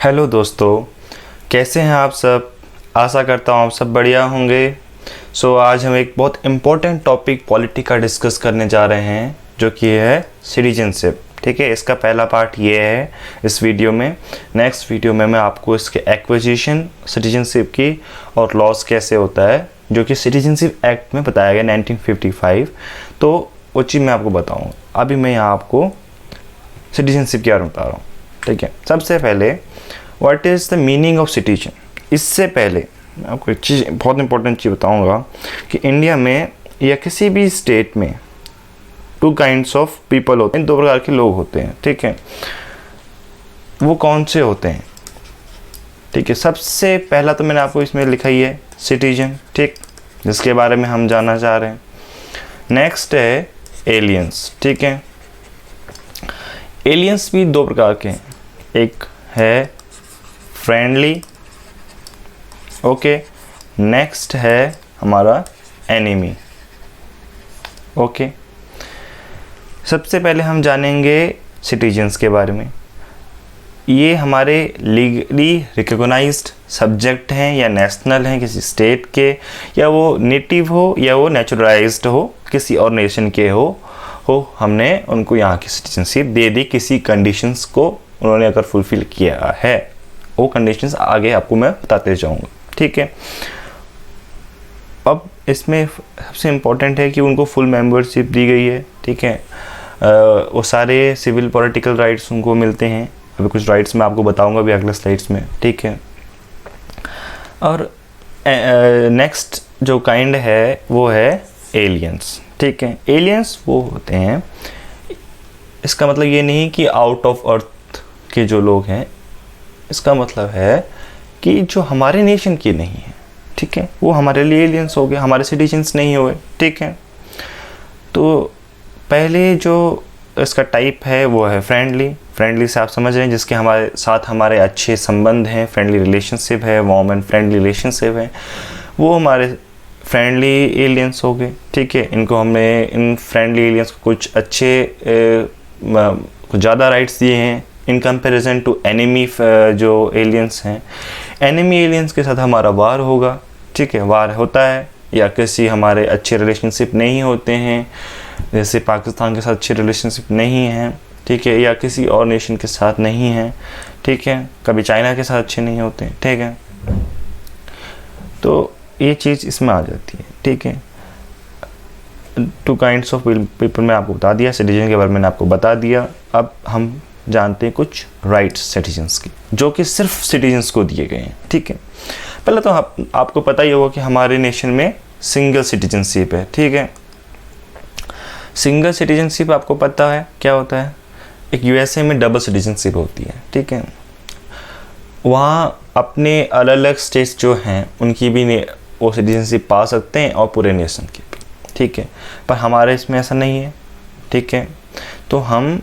Hello दोस्तों, कैसे हैं आप सब। आशा करता हूँ आप सब बढ़िया होंगे। आज हम एक बहुत इम्पोर्टेंट टॉपिक पॉलिटी का डिस्कस करने जा रहे हैं, जो कि है सिटीजनशिप। ठीक है, इसका पहला पार्ट ये है इस वीडियो में। नेक्स्ट वीडियो में मैं आपको इसके एक्विजिशन सिटीजनशिप की और लॉस कैसे होता है, जो कि सिटीजनशिप एक्ट में बताया गया 1955, तो वो चीज़ मैं आपको बताऊँगा। अभी मैं यहाँ आपको सिटीजनशिप के बारे में बता रहा हूँ। ठीक है, सबसे पहले what is the meaning of citizen. इससे पहले मैं आपको एक चीज़, बहुत इंपॉर्टेंट चीज़ बताऊंगा कि इंडिया में या किसी भी स्टेट में टू काइंड्स ऑफ पीपल होते हैं, दो प्रकार के लोग होते हैं। ठीक है, वो कौन से होते हैं? ठीक है, सबसे पहला तो मैंने आपको इसमें लिखा ही है सिटीजन, ठीक, जिसके बारे में हम जानना चाह रहे हैं। नेक्स्ट है एलियंस। ठीक है, एलियंस भी दो प्रकार के हैं, एक है फ्रेंडली, ओके, नेक्स्ट है हमारा एनिमी। ओके, सबसे पहले हम जानेंगे सिटीजन्स के बारे में। ये हमारे लीगली रिकॉग्नाइज्ड सब्जेक्ट हैं या नेशनल हैं किसी स्टेट के, या वो नेटिव हो या वो नेचुरलाइज्ड हो किसी और नेशन के हो हमने उनको यहाँ की सिटीजनशिप दे दी किसी कंडीशंस को उन्होंने अगर फुलफिल किया है। वो कंडीशंस आगे आपको मैं बताते जाऊँगा। ठीक है, अब इसमें सबसे इम्पोर्टेंट है कि उनको फुल मेंबरशिप दी गई है। ठीक है, वो सारे सिविल पॉलिटिकल राइट्स उनको मिलते हैं। अभी कुछ राइट्स मैं आपको बताऊंगा भी अगले स्लाइड्स में। ठीक है, और नेक्स्ट जो काइंड है वो है एलियंस। ठीक है, एलियंस वो होते हैं, इसका मतलब ये नहीं कि आउट ऑफ अर्थ के जो लोग हैं, इसका मतलब है कि जो हमारे नेशन के नहीं है। ठीक है, वो हमारे लिए एलियंस हो गए, हमारे सिटीजन्स नहीं हुए। ठीक है, तो पहले जो इसका टाइप है वो है फ्रेंडली। फ्रेंडली से आप समझ रहे हैं जिसके हमारे साथ हमारे अच्छे संबंध हैं, फ्रेंडली रिलेशनशिप है, वार्म एंड फ्रेंडली रिलेशनशिप है, वो हमारे फ्रेंडली एलियंस हो गए। ठीक है, इनको हमने इन फ्रेंडली एलियंस को कुछ अच्छे कुछ ज़्यादा राइट्स दिए हैं इन कंपैरिजन टू एनिमी जो एलियंस हैं। एनिमी एलियंस के साथ हमारा वार होगा। ठीक है, वार होता है, या किसी हमारे अच्छे रिलेशनशिप नहीं होते हैं, जैसे पाकिस्तान के साथ अच्छे रिलेशनशिप नहीं हैं। ठीक है, या किसी और नेशन के साथ नहीं है। ठीक है, कभी चाइना के साथ अच्छे नहीं होते। ठीक है, तो ये चीज़ इसमें आ जाती है। ठीक है, टू काइंड्स ऑफ पीपल मैं आपको बता दिया, सिटीजन के बारे में मैंने आपको बता दिया। अब हम जानते हैं कुछ राइट्स सिटीजन्स की, जो कि सिर्फ सिटीजन्स को दिए गए हैं। ठीक है, पहले तो आपको पता ही होगा कि हमारे नेशन में सिंगल सिटीजनशिप है। ठीक है, सिंगल सिटीजनशिप आपको पता है क्या होता है? एक यूएसए में डबल सिटीजनशिप होती है। ठीक है, वहाँ अपने अलग अलग स्टेट्स जो हैं उनकी भी वो सिटीजनशिप पा सकते हैं और पूरे नेशन की भी। ठीक है, पर हमारे इसमें ऐसा नहीं है। ठीक है, तो हम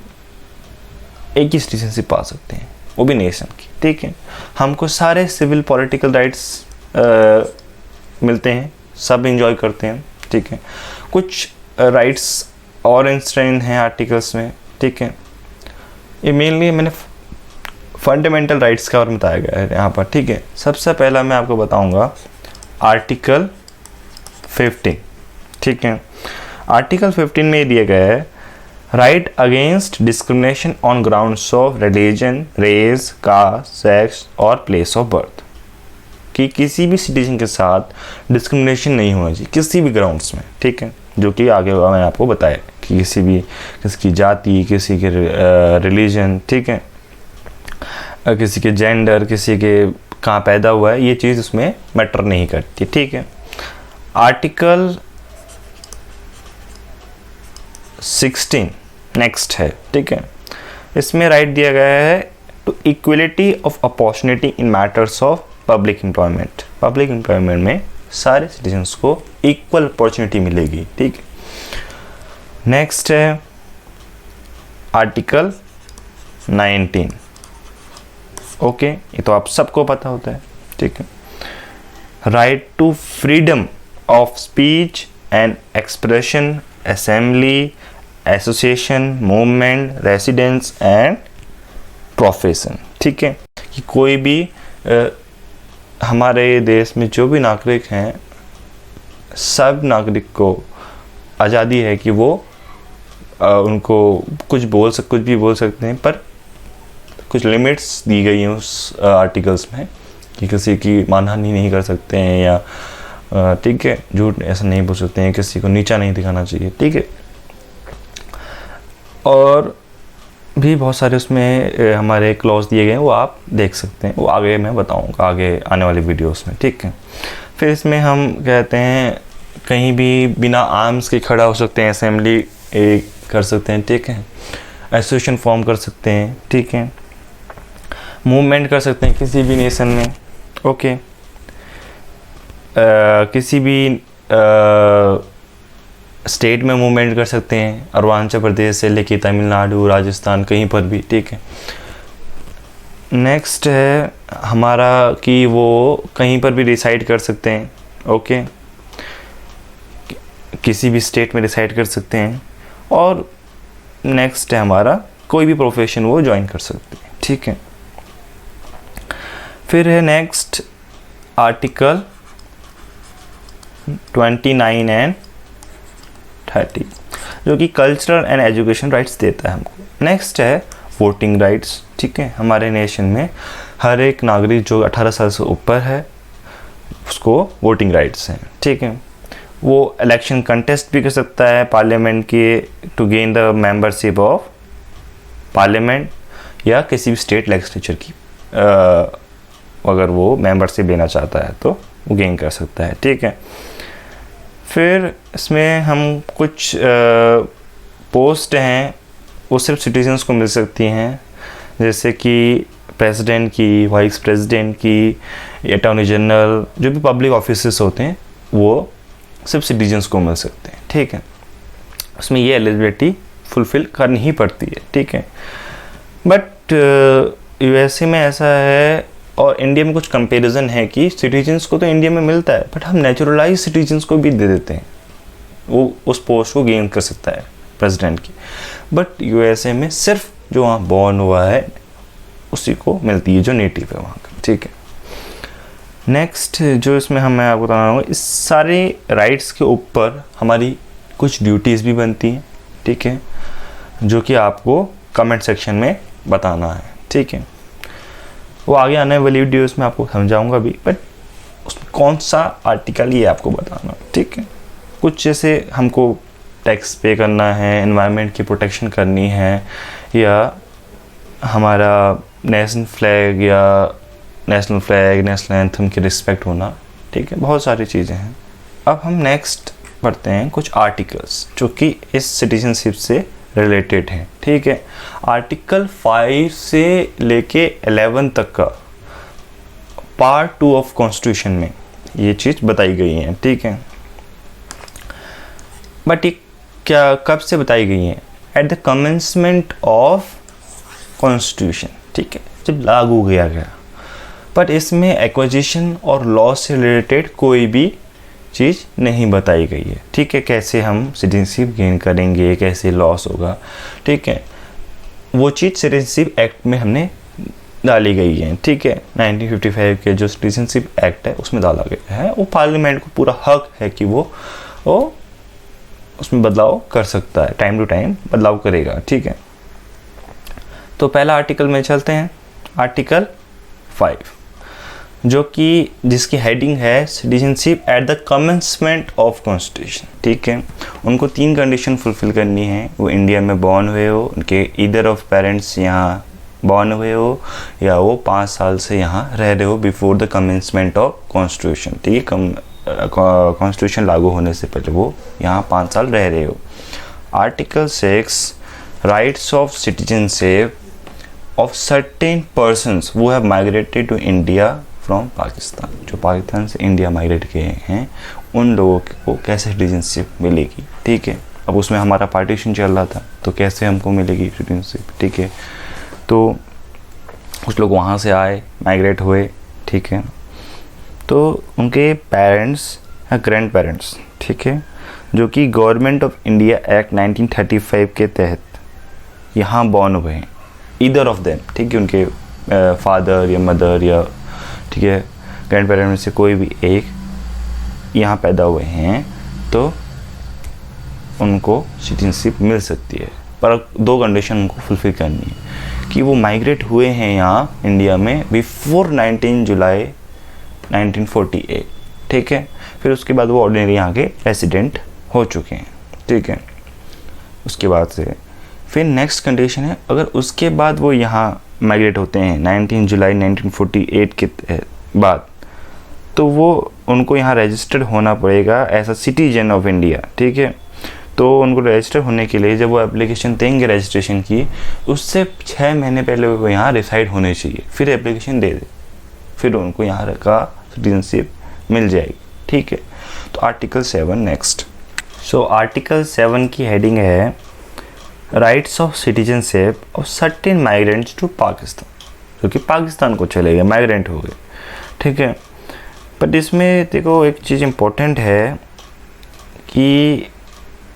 एक ही सिटीजनशिप पा सकते हैं, वो भी नेशन की। ठीक है, हमको सारे सिविल पॉलिटिकल राइट्स मिलते हैं, सब इंजॉय करते हैं। ठीक है, कुछ राइट्स और इंस्ट्रेन हैं आर्टिकल्स में। ठीक है, ये मेनली मैंने फंडामेंटल राइट्स का बारे में बताया गया है यहाँ पर। ठीक है, सबसे पहला मैं आपको बताऊँगा आर्टिकल 15। ठीक है, आर्टिकल 15 में दिया गया है right against discrimination on grounds of religion, race, caste, sex और प्लेस ऑफ बर्थ, कि किसी भी सिटीजन के साथ डिस्क्रिमिनेशन नहीं होना चाहिए किसी भी ग्राउंड्स में। ठीक है, जो कि आगे मैंने आपको बताया कि किसी की जाति, किसी के रिलीजन, ठीक है, किसी के जेंडर, किसी के कहाँ पैदा हुआ है, ये चीज़ उसमें मैटर नहीं करती। ठीक है, आर्टिकल 16 नेक्स्ट है। ठीक है, इसमें राइट दिया गया है to equality of opportunity in matters of public employment. Public employment में सारे सिटीजन्स को इक्वल अपॉर्चुनिटी मिलेगी। ठीक है, नेक्स्ट है आर्टिकल 19। ओके, ये तो आप सबको पता होता है। ठीक है, right to freedom of speech and expression, assembly, association, movement, residence and profession. ठीक है, कि कोई भी हमारे देश में जो भी नागरिक हैं, सब नागरिक को आज़ादी है कि वो उनको कुछ भी बोल सकते हैं, पर कुछ लिमिट्स दी गई हैं उस आर्टिकल्स में कि किसी की मानहानि नहीं कर सकते हैं, या ठीक है, झूठ ऐसा नहीं बोल सकते हैं, किसी को नीचा नहीं दिखाना चाहिए, ठीक है। और भी बहुत सारे उसमें हमारे क्लॉज दिए गए हैं, वो आप देख सकते हैं, वो आगे मैं बताऊंगा आगे आने वाले वीडियोस में, ठीक है। फिर इसमें हम कहते हैं कहीं भी बिना आर्म्स के खड़ा हो सकते हैं, असेंबली कर सकते हैं, ठीक है, एसोसिएशन फॉर्म कर सकते हैं, ठीक है, मूवमेंट कर सकते हैं किसी भी नेशन में, ओके, किसी भी स्टेट में मूवमेंट कर सकते हैं, अरुणाचल प्रदेश से लेके तमिलनाडु, राजस्थान, कहीं पर भी, ठीक है। नेक्स्ट है हमारा कि वो कहीं पर भी डिसाइड कर सकते हैं, ओके, किसी भी स्टेट में डिसाइड कर सकते हैं। और नेक्स्ट है हमारा कोई भी प्रोफेशन वो ज्वाइन कर सकते हैं, ठीक है। फिर है नेक्स्ट आर्टिकल 29 एंड 30 जो कि कल्चरल एंड एजुकेशन राइट्स देता है हमको। नेक्स्ट है वोटिंग राइट्स, ठीक है। हमारे नेशन में हर एक नागरिक जो 18 साल से ऊपर है उसको वोटिंग राइट्स हैं, ठीक है। वो इलेक्शन कंटेस्ट भी कर सकता है पार्लियामेंट के to gain the membership of parliament, या किसी भी स्टेट लेजिस्लेचर की अगर वो मेंबरशिप लेना चाहता है तो वो गेन कर सकता है, ठीक है। फिर इसमें हम कुछ पोस्ट हैं वो सिर्फ सिटीजन्स को मिल सकती हैं, जैसे कि प्रेसिडेंट की, वाइस प्रेसिडेंट की, अटॉर्नी जनरल, जो भी पब्लिक ऑफिसेस होते हैं वो सिर्फ सिटीजन्स को मिल सकते हैं, ठीक है। उसमें ये एलिजिबिलिटी फुलफ़िल करनी ही पड़ती है, ठीक है। बट यूएसए में ऐसा है और इंडिया में कुछ कंपैरिजन है कि सिटीजन्स को तो इंडिया में मिलता है, बट हम नेचुरलाइज सिटीजन्स को भी दे देते हैं, वो उस पोस्ट को गेन कर सकता है प्रेसिडेंट की। बट यूएसए में सिर्फ जो वहाँ बॉर्न हुआ है उसी को मिलती है, जो नेटिव है वहाँ का, ठीक है। नेक्स्ट जो इसमें मैं आपको बताना चाहूँगा, इस सारे राइट्स के ऊपर हमारी कुछ ड्यूटीज़ भी बनती हैं, ठीक है, जो कि आपको कमेंट सेक्शन में बताना है, ठीक है। वो आगे आने वाली वीडियोस में आपको समझाऊंगा भी, बट उसमें कौन सा आर्टिकल ये आपको बताना, ठीक है। कुछ जैसे हमको टैक्स पे करना है, एनवायरनमेंट की प्रोटेक्शन करनी है, या हमारा नेशनल फ्लैग नेशनल एंथम की रिस्पेक्ट होना, ठीक है, बहुत सारी चीज़ें हैं। अब हम नेक्स्ट पढ़ते हैं कुछ आर्टिकल्स जो कि इस सिटीजनशिप से रिलेटेड हैं, ठीक है। आर्टिकल 5 से लेके 11 तक का पार्ट 2 ऑफ कॉन्स्टिट्यूशन में ये चीज़ बताई गई है, ठीक है। बट ये क्या कब से बताई गई है? At the commencement of constitution, ठीक है, जब लागू किया गया। बट इसमें एक्विजिशन और लॉ से रिलेटेड कोई भी चीज़ नहीं बताई गई है, ठीक है। कैसे हम सिटीजनशिप गेन करेंगे, कैसे लॉस होगा, ठीक है, वो चीज़ सिटीजनशिप एक्ट में हमने डाली गई है, ठीक है। 1955 के जो सिटीजनशिप एक्ट है उसमें डाला गया है। वो पार्लियामेंट को पूरा हक है कि वो उसमें बदलाव कर सकता है, टाइम टू टाइम बदलाव करेगा, ठीक है। तो पहला आर्टिकल में चलते हैं, आर्टिकल 5, जो कि जिसकी हेडिंग है citizenship at the commencement of constitution, ठीक है। उनको 3 कंडीशन फुलफिल करनी है, वो इंडिया में बॉर्न हुए हो, उनके ईदर ऑफ पेरेंट्स यहाँ बॉर्न हुए हो, या वो 5 साल से यहाँ रह रहे हो before the commencement of constitution, ठीक है। कॉन्स्टिट्यूशन लागू होने से पहले वो यहाँ 5 साल रह रहे हो। Article 6 rights of citizenship of certain persons who have migrated to India from Pakistan, जो पाकिस्तान से इंडिया माइग्रेट किए हैं उन लोगों को कैसे सिटीजनशिप मिलेगी, ठीक है। अब उसमें हमारा पार्टीशन चल रहा था तो कैसे हमको मिलेगी सिटीजनशिप, ठीक है। तो कुछ लोग वहाँ से आए, माइग्रेट हुए, ठीक है, तो उनके पेरेंट्स या ग्रैंड पेरेंट्स, ठीक है, जो कि गवर्नमेंट ऑफ इंडिया एक्ट 1935 के तहत यहाँ बॉर्न हुए हैं, ईदर ऑफ देम, ठीक है, उनके फादर या मदर या ठीक है ग्रैंड पेरेंट में से कोई भी एक यहाँ पैदा हुए हैं तो उनको सिटीजनशिप मिल सकती है, पर 2 कंडीशन उनको फुलफिल करनी है कि वो माइग्रेट हुए हैं यहाँ इंडिया में बिफोर 19 जुलाई 1948, ठीक है। फिर उसके बाद वो ऑर्डिनरी यहाँ के रेसिडेंट हो चुके हैं, ठीक है। उसके बाद से फिर नेक्स्ट कंडीशन है, अगर उसके बाद वो यहाँ माइग्रेट होते हैं 19 जुलाई 1948 के बाद, तो वो उनको यहाँ रजिस्टर्ड होना पड़ेगा as a citizen of India, ठीक है। तो उनको रजिस्टर होने के लिए जब वो एप्लीकेशन देंगे रजिस्ट्रेशन की, उससे 6 महीने पहले वो यहाँ रिसाइड होने चाहिए, फिर एप्लीकेशन दे दे, फिर उनको यहाँ का सिटीजनशिप मिल जाएगी, ठीक है। तो आर्टिकल 7 नेक्स्ट। सो आर्टिकल 7 की हेडिंग है rights of citizenship of certain migrants to Pakistan, जो कि पाकिस्तान को चले गए, माइग्रेंट हो गए, ठीक है। बट इसमें देखो एक चीज़ इम्पोर्टेंट है कि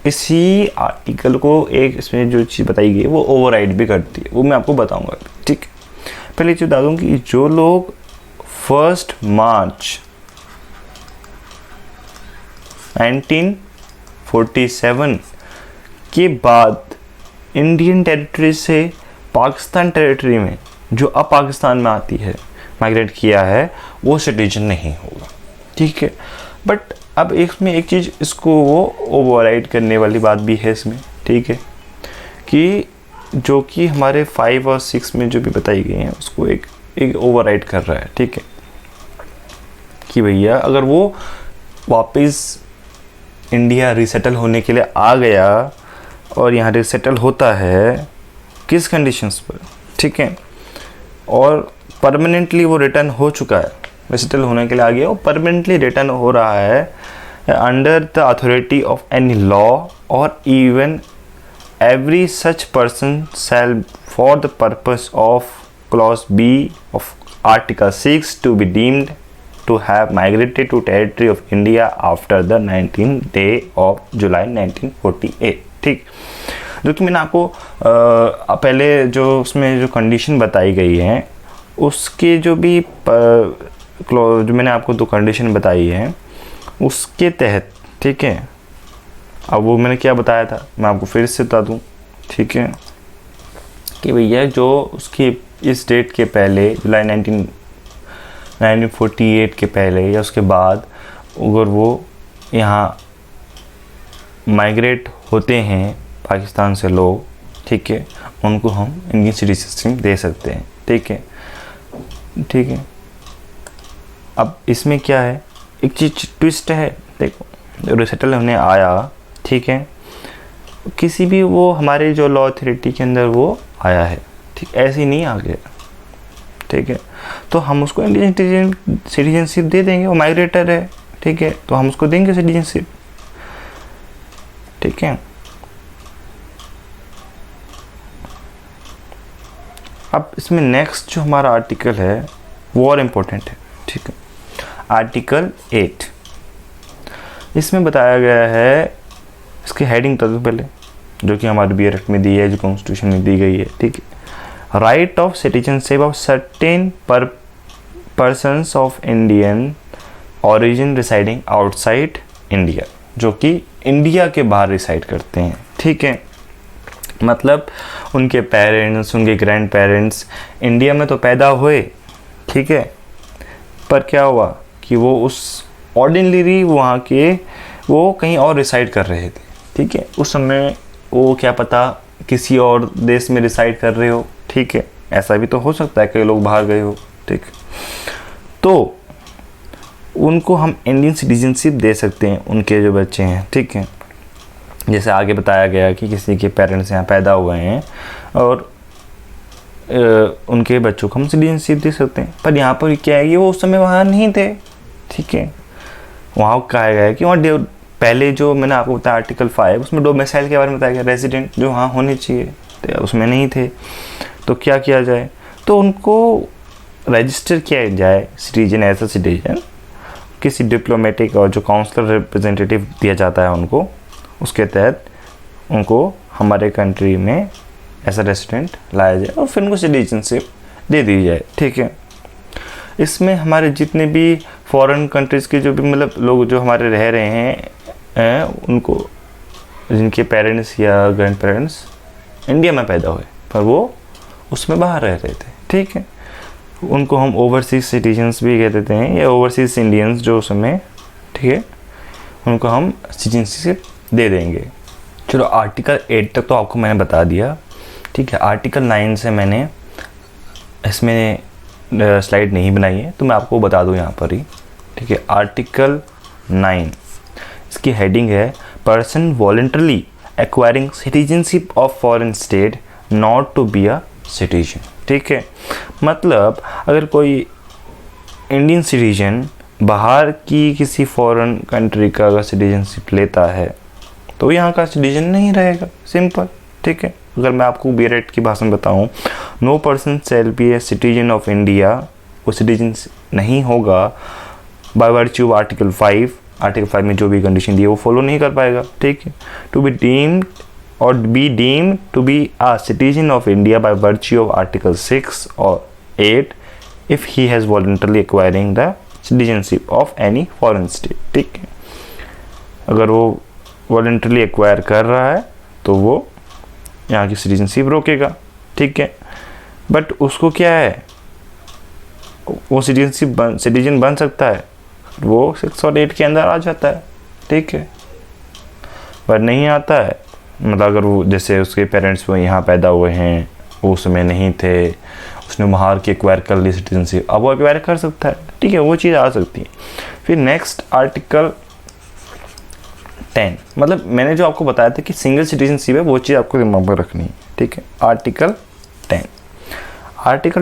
इसी आर्टिकल को एक इसमें जो चीज़ बताई गई है वो ओवरराइड भी करती है, वो मैं आपको बताऊंगा, ठीक है। पहले ये बता दूँ कि जो लोग 1 मार्च 1947 के बाद इंडियन टेरिटरी से पाकिस्तान टेरिटरी में, जो अब पाकिस्तान में आती है, माइग्रेट किया है, वो सिटीजन नहीं होगा, ठीक है। बट अब इसमें एक चीज़ इसको वो ओवरराइड करने वाली बात भी है इसमें, ठीक है, कि जो कि हमारे 5 और 6 में जो भी बताई गई हैं उसको एक ओवरराइड कर रहा है, ठीक है, कि भैया अगर वो वापस इंडिया रिसेटल होने के लिए आ गया और यहाँ रिसेटल होता है किस कंडीशंस पर, ठीक है, और परमानेंटली वो रिटर्न हो चुका है, रिसेटल होने के लिए आ गया, वो परमानेंटली रिटर्न हो रहा है under the authority of any law और even every such person shall for the purpose of clause B of article 6 to be deemed to have migrated to territory of India after the 19th day of July 1948, ठीक। जो कि मैंने आपको पहले जो उसमें जो कंडीशन बताई गई है उसके जो भी जो मैंने आपको 2 कंडीशन बताई है उसके तहत, ठीक है। अब वो मैंने क्या बताया था मैं आपको फिर से बता दूं, ठीक है, कि भैया जो उसकी इस डेट के पहले जुलाई 1948 के पहले या उसके बाद अगर वो यहाँ माइग्रेट होते हैं पाकिस्तान से लोग, ठीक है, उनको हम इंडियन सिटीजनशिप दे सकते हैं, ठीक है, ठीक है। अब इसमें क्या है, एक चीज़ ट्विस्ट है, देखो जो रिसेटल होने आया, ठीक है, किसी भी वो हमारे जो लॉ अथॉरिटी के अंदर वो आया है, ठीक, ऐसे ही नहीं आ गया, ठीक है। तो हम उसको इंडियन सिटीजनशिप दे देंगे, वो माइग्रेटर है, ठीक है, तो हम उसको देंगे सिटीजनशिप, ठीक है। अब इसमें नेक्स्ट जो हमारा आर्टिकल है वो और इम्पोर्टेंट है, ठीक है। आर्टिकल 8, इसमें बताया गया है, इसकी हेडिंग बता दूँ पहले, जो कि हमारे बी एक्ट में दी है, जो कॉन्स्टिट्यूशन में दी गई है, ठीक है। Right of citizenship of certain persons of Indian origin residing outside India, जो कि इंडिया के बाहर रिसाइड करते हैं, ठीक है। मतलब उनके पेरेंट्स, उनके ग्रैंड पेरेंट्स इंडिया में तो पैदा हुए, ठीक है, पर क्या हुआ कि वो उस ऑर्डिनरी वहाँ के वो कहीं और रिसाइड कर रहे थे, ठीक है। उस समय वो क्या पता किसी और देश में रिसाइड कर रहे हो, ठीक है, ऐसा भी तो हो सकता है, कई लोग बाहर गए हो, ठीक। तो उनको हम इंडियन सिटीजनशिप दे सकते हैं, उनके जो बच्चे हैं, ठीक है। जैसे आगे बताया गया कि किसी के पेरेंट्स यहाँ पैदा हुए हैं और उनके बच्चों को हम सिटीजनशिप दे सकते हैं, पर यहाँ पर क्या है कि वो उस समय वहाँ नहीं थे, ठीक है। वहाँ कहा गया है कि वहाँ पहले जो मैंने आपको बताया आर्टिकल 5 उसमें डोमिसाइल के बारे में बताया गया, रेजिडेंट जो वहाँ होने चाहिए तो उसमें नहीं थे, तो क्या किया जाए, तो उनको रजिस्टर किया जाए सिटीजन एज अ सिटीजन, किसी डिप्लोमेटिक और जो काउंसलर रिप्रेजेंटेटिव दिया जाता है उनको, उसके तहत उनको हमारे कंट्री में एज अ रेसिडेंट लाया जाए और फिर उनको सिटीजनशिप दे दी जाए, ठीक है। इसमें हमारे जितने भी फॉरेन कंट्रीज़ के जो भी मतलब लोग जो हमारे रह रहे हैं उनको, जिनके पेरेंट्स या ग्रैंड पेरेंट्स इंडिया में पैदा हुए पर वो उसमें बाहर रह रहे थे, ठीक है, उनको हम ओवरसीज सिटीजन्स भी कह देते हैं या ओवरसीज इंडियंस जो उसमें, ठीक है, उनको हम सिटीजनशिप दे देंगे। चलो आर्टिकल 8 तक तो आपको मैंने बता दिया, ठीक है। आर्टिकल 9 से मैंने इसमें स्लाइड नहीं बनाई है तो मैं आपको बता दूं यहाँ पर ही, ठीक है। आर्टिकल 9 इसकी हेडिंग है person voluntarily acquiring citizenship of foreign state not to be a citizen, ठीक है। मतलब अगर कोई इंडियन सिटीजन बाहर की किसी फॉरेन कंट्री का अगर सिटीजनशिप लेता है तो यहाँ का सिटीजन नहीं रहेगा, सिंपल, ठीक है। अगर मैं आपको बीरेट की भाषा में बताऊँ, no person shall be a citizen of India, वो सिटीजन नहीं होगा by virtue of article 5। Article 5 में जो भी कंडीशन दी है वो फॉलो नहीं कर पाएगा, ठीक है। टू बी डीम्ड और be deemed to be a citizen of India by virtue of article 6 और 8 if he has voluntarily acquiring the citizenship of any foreign state, ठीक है। अगर वो वॉलंटरली एक्वायर कर रहा है तो वो यहाँ की सिटीजनशिप रोकेगा, ठीक है। बट उसको क्या है, वो सिटीजन बन सकता है, वो 6 और 8 के अंदर आ जाता है, ठीक है। पर नहीं आता है, मतलब अगर वो जैसे उसके पेरेंट्स वो यहाँ पैदा हुए हैं, वो उसमें नहीं थे, उसने बाहर की एक्वायर कर ली सिटीजनशिप, अब वो एक्वायर कर सकता है, ठीक है, वो चीज़ आ सकती है। फिर नेक्स्ट आर्टिकल 10, मतलब मैंने जो आपको बताया था कि सिंगल सिटीजनशिप है, वो चीज़ आपको दिमाग में रखनी है, ठीक है। आर्टिकल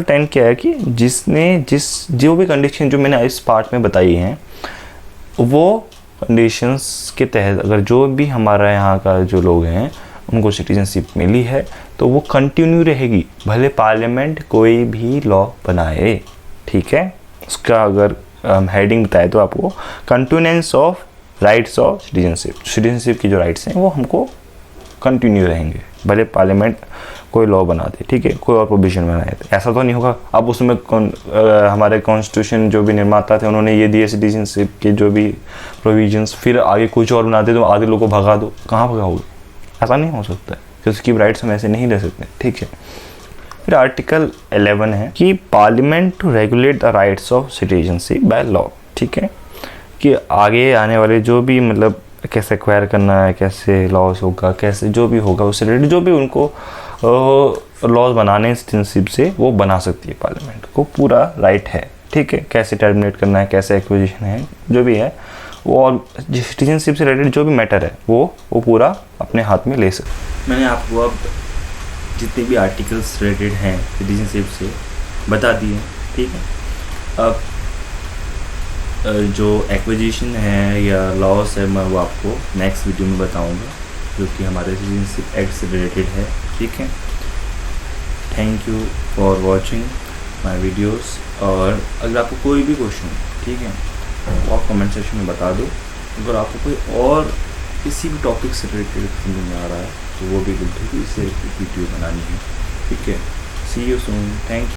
10 क्या है कि जो भी कंडीशन जो मैंने इस पार्ट में बताई हैं, वो कंडीशंस के तहत अगर जो भी हमारा यहाँ का जो लोग हैं उनको सिटीजनशिप मिली है तो वो कंटिन्यू रहेगी, भले पार्लियामेंट कोई भी लॉ बनाए, ठीक है। उसका अगर हेडिंग बताए तो आपको continuance of rights of citizenship की जो राइट्स हैं वो हमको कंटिन्यू रहेंगे, भले पार्लियामेंट कोई लॉ बना दे, ठीक है, कोई और प्रोविजन बनाए। ऐसा तो नहीं होगा अब उसमें हमारे कॉन्स्टिट्यूशन जो भी निर्माता थे उन्होंने ये दिए सिटीजनशिप के जो भी प्रोविजंस, फिर आगे कुछ और बना दे तो आधे लोगों को भगा दो, कहाँ भगाओगे, ऐसा नहीं हो सकता है, क्योंकि उसकी राइट्स हम ऐसे नहीं ले सकते, ठीक है। फिर आर्टिकल 11 है कि parliament to regulate the rights of citizenship by law, ठीक है, कि आगे आने वाले जो भी मतलब कैसे एक्वायर करना है, कैसे लॉस होगा, कैसे जो भी होगा उससे रिलेटेड जो भी उनको लॉज बनाने सिटीजनशिप से वो बना सकती है, पार्लियामेंट को पूरा राइट है, ठीक है। कैसे टर्मिनेट करना है, कैसे एक्विजिशन है, जो भी है वो, और सिटीजनशिप से रिलेटेड जो भी मैटर है वो पूरा अपने हाथ में ले सकते। मैंने आपको अब जितने भी आर्टिकल्स रिलेटेड हैं सिटीजनशिप से बता दिए, ठीक है। अब जो एक्विजिशन है या लॉस है मैं वो आपको नेक्स्ट वीडियो में बताऊंगा, जो कि हमारे सिटीजनशिप एक्ट से रिलेटेड है, ठीक है। Thank you for watching my videos, और अगर आपको कोई भी क्वेश्चन, ठीक है, वो आप कमेंट सेक्शन में बता दो। अगर आपको कोई और किसी भी टॉपिक से रिलेटेड समझ में आ रहा है तो वो भी बिल्कुल इससे वीडियो बनानी है, ठीक है। सी यू सून, थैंक यू।